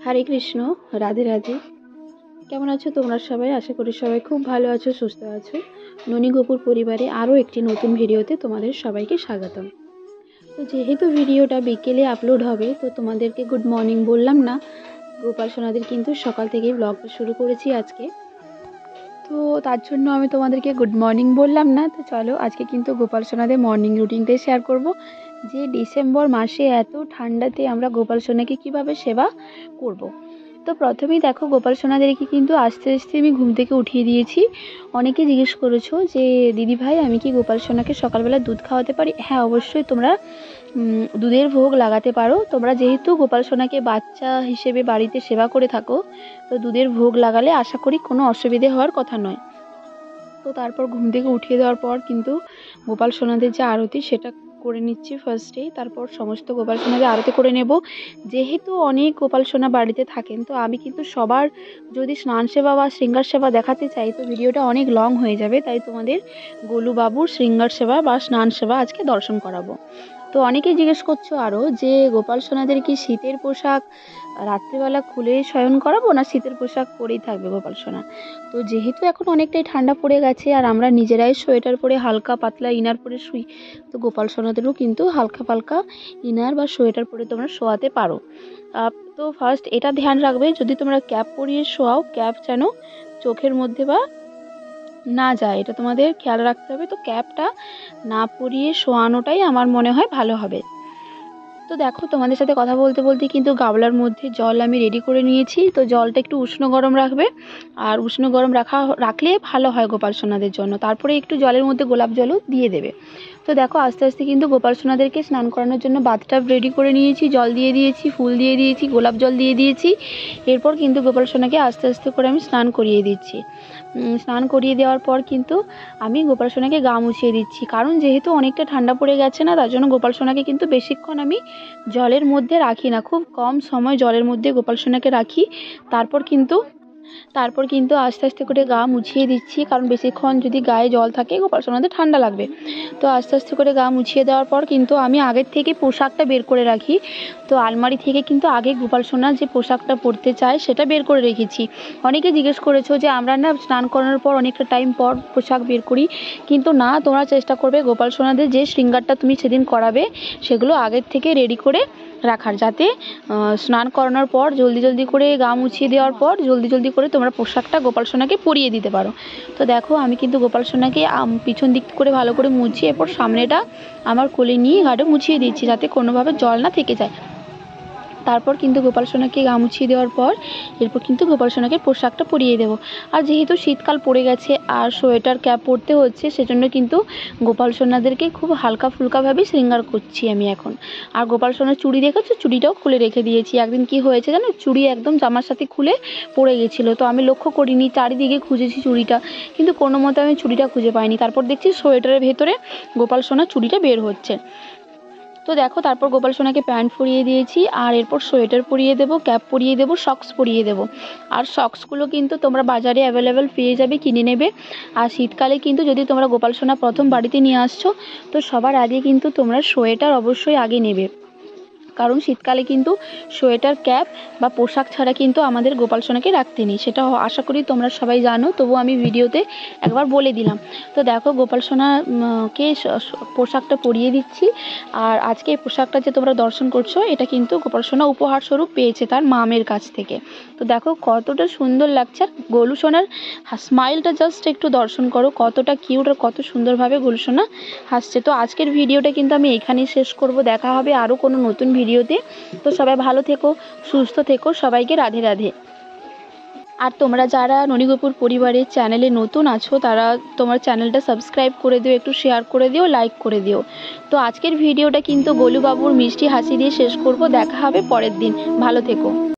হরে কৃষ্ণ, রাধে রাধে। কেমন আছো তোমরা সবাই? আশা করি সবাই খুব ভালো আছো, সুস্থ আছো। ননী গোপুর পরিবারে আরও একটি নতুন ভিডিওতে তোমাদের সবাইকে স্বাগতম। তো যেহেতু ভিডিওটা বিকেলে আপলোড হবে, তো তোমাদেরকে গুড মর্নিং বললাম না। গোপাল সোনাদের কিন্তু সকাল থেকেই ব্লগটা শুরু করেছি আজকে, তো তার জন্য আমি তোমাদেরকে গুড মর্নিং বললাম না। তো চলো আজকে কিন্তু গোপাল সোনাদের মর্নিং রুটিনটাই শেয়ার করব, যে ডিসেম্বর মাসে এত ঠান্ডাতে আমরা গোপাল সোনাকে কীভাবে সেবা করব। তো প্রথমেই দেখো, গোপাল সোনাদেরকে কিন্তু আস্তে আস্তে আমি ঘুম থেকে উঠিয়ে দিয়েছি। অনেকে জিজ্ঞেস করেছো যে দিদি ভাই, আমি কি গোপাল সোনাকে সকালবেলা দুধ খাওয়াতে পারি? হ্যাঁ, অবশ্যই তোমরা দুধের ভোগ লাগাতে পারো। তোমরা যেহেতু গোপাল সোনাকে বাচ্চা হিসেবে বাড়িতে সেবা করে থাকো, তো দুধের ভোগ লাগালে আশা করি কোনো অসুবিধে হওয়ার কথা নয়। তো তারপর ঘুম থেকে উঠিয়ে দেওয়ার পর কিন্তু গোপাল সোনাদের যে আরতি সেটা করে নিচ্ছি ফার্স্টেই। তারপর সমস্ত গোপাল সোনাদের আরতি করে নেব। যেহেতু অনেক গোপাল সোনা বাড়িতে থাকেন, তো আমি কিন্তু সবার যদি স্নান সেবা বা শৃঙ্গার সেবা দেখাতে চাই, তো ভিডিওটা অনেক লং হয়ে যাবে। তাই তোমাদের গোলুবাবুর শৃঙ্গার সেবা বা স্নান সেবা আজকে দর্শন করাবো। তো অনেকেই জিজ্ঞেস করছো আরও যে গোপাল সোনাদের কি শীতের পোশাক রাত্রিবেলা খুলে শয়ন করাবো, না শীতের পোশাক পরেই থাকবে গোপাল সোনা? তো যেহেতু এখন অনেকটাই ঠান্ডা পড়ে গেছে আর আমরা নিজেরাই সোয়েটার পরে হালকা পাতলা ইনার পরে শুই, তো গোপাল সোনাদেরও কিন্তু হালকা পালকা ইনার বা সোয়েটার পরে তোমরা শোয়াতে পারো। তো ফার্স্ট এটা ধ্যান রাখবে, যদি তোমরা ক্যাপ পরিয়ে শোয়াও, ক্যাপ যেন চোখের মধ্যে বা না যায়, এটা তোমাদের খেয়াল রাখতে হবে। তো ক্যাপটা না পরিয়ে শোয়ানোটাই আমার মনে হয় ভালো হবে। তো দেখো, তোমাদের সাথে কথা বলতে বলতে কিন্তু গামলার মধ্যে জল আমি রেডি করে নিয়েছি। তো জলটা একটু উষ্ণ গরম রাখবে, আর উষ্ণ গরম রাখলে ভালো হয় গোপাল সোনাদের জন্য। তারপরে একটু জলের মধ্যে গোলাপ জলও দিয়ে দেবে। তো দেখো, আস্তে আস্তে কিন্তু গোপাল সোনাদেরকে স্নান করানোর জন্য বাথটাব রেডি করে নিয়েছি। জল দিয়ে দিয়েছি, ফুল দিয়ে দিয়েছি, গোলাপ জল দিয়ে দিয়েছি। এরপর কিন্তু গোপাল সোনাকে আস্তে আস্তে করে আমি স্নান করিয়ে দিচ্ছি। স্নান করিয়ে দেওয়ার পর কিন্তু আমি গোপাল সোনাকে গা মুছিয়ে দিচ্ছি, কারণ যেহেতু অনেকটা ঠান্ডা পড়ে গেছে না, তার জন্য গোপাল সোনাকে কিন্তু বেশিক্ষণ আমি জলের মধ্যে রাখি না, খুব কম সময় জলের মধ্যে গোপাল সোনাকে রাখি। তারপর কিন্তু আস্তে আস্তে করে গা মুছিয়ে দিচ্ছি, কারণ বেশিক্ষণ যদি গায়ে জল থাকে গোপাল সোনাদের ঠান্ডা লাগবে। তো আস্তে আস্তে করে গা মুছিয়ে দেওয়ার পর কিন্তু আমি আগের থেকে পোশাকটা বের করে রাখি। তো আলমারি থেকে কিন্তু আগে গোপাল সোনা যে পোশাকটা পরতে চায় সেটা বের করে রেখেছি। অনেকে জিজ্ঞেস করেছো যে আমরা না স্নান করানোর পর অনেকটা টাইম পর পোশাক বের করি, কিন্তু না, তোমরা চেষ্টা করবে গোপাল সোনাদের যে শৃঙ্গারটা তুমি সেদিন করাবে সেগুলো আগের থেকে রেডি করে রাখার, যাতে স্নান করানোর পর জলদি জলদি করে গা মুছিয়ে দেওয়ার পর জলদি জলদি করে তোমরা পোশাকটা গোপাল সোনাকে পরিয়ে দিতে পারো। তো দেখো, আমি কিন্তু গোপাল সোনাকে পিছন দিক করে ভালো করে মুছিয়ে এরপর সামনেটা আমার কোলে নিয়ে গাঢ় মুছিয়ে দিচ্ছি, যাতে কোনোভাবে জল না থেকে যায়। তারপর কিন্তু গোপাল সোনাকে গা মুছিয়ে দেওয়ার পর এরপর কিন্তু গোপাল সোনাকে পোশাকটা পরিয়ে দেবো। আর যেহেতু শীতকাল পড়ে গেছে আর সোয়েটার ক্যাপ পরতে হচ্ছে, সেজন্য কিন্তু গোপাল সোনাদেরকে খুব হালকা ফুলকাভাবে শৃঙ্গার করছি আমি এখন। আর গোপাল সোনার চুড়ি দেখেছো, চুড়িটাও খুলে রেখে দিয়েছি। একদিন কি হয়েছে জানো, চুড়ি একদম জামার সাথে খুলে পড়ে গেছিলো, তো আমি লক্ষ্য করিনি, চারিদিকে খুঁজেছি চুড়িটা, কিন্তু কোনো মতে আমি চুড়িটা খুঁজে পাইনি। তারপর দেখছি সোয়েটারের ভেতরে গোপাল সোনার চুড়িটা বের হচ্ছে। তো দেখো, তারপর গোপাল সোনাকে প্যান্ট পরিয়ে দিয়েছি, আর এরপর সোয়েটার পরিয়ে দেবো, ক্যাপ পরিয়ে দেবো, সক্স পরিয়ে দেবো। আর সক্সগুলো কিন্তু তোমরা বাজারে অ্যাভেলেবেল পেয়ে যাবে, কিনে নেবে। আর শীতকালে কিন্তু যদি তোমরা গোপাল সোনা প্রথম বাড়িতে নিয়ে আসছো, তো সবার আগে কিন্তু তোমরা সোয়েটার অবশ্যই আগে নেবে, কারণ শীতকালে কিন্তু সোয়েটার ক্যাপ বা পোশাক ছাড়া কিন্তু আমাদের গোপাল সোনাকে রাখতে নেই, সেটা আশা করি তোমরা সবাই জানো, তবু আমি ভিডিওতে একবার বলে দিলাম। তো দেখো, গোপাল সোনাকে পোশাকটা পরিয়ে দিচ্ছি। আর আজকে এই পোশাকটা যে তোমরা দর্শন করছো, এটা কিন্তু গোপাল সোনা উপহার স্বরূপ পেয়েছে তার মামের কাছ থেকে। তো দেখো কতটা সুন্দর লাগছে, আর গোলু সোনার স্মাইলটা জাস্ট একটু দর্শন করো, কতটা কিউট আর কত সুন্দরভাবে গোলু সোনা হাসছে। তো আজকের ভিডিওটা কিন্তু আমি এখানেই শেষ করব, দেখা হবে আরও কোনো নতুন ভিডিওতে। তো সবাই ভালো থেকো, সুস্থ থেকো, সবাইকে রাধে রাধে। আর তোমরা যারা ননী গোপুর পরিবারের চ্যানেলে নতুন আছো, তারা তোমার চ্যানেলটা সাবস্ক্রাইব করে দিও, একটু শেয়ার করে দিও, লাইক করে দিও। তো আজকের ভিডিওটা কিন্তু গোলুবাবুর মিষ্টি হাসি দিয়ে শেষ করব, দেখা হবে পরের দিন। ভালো থেকো।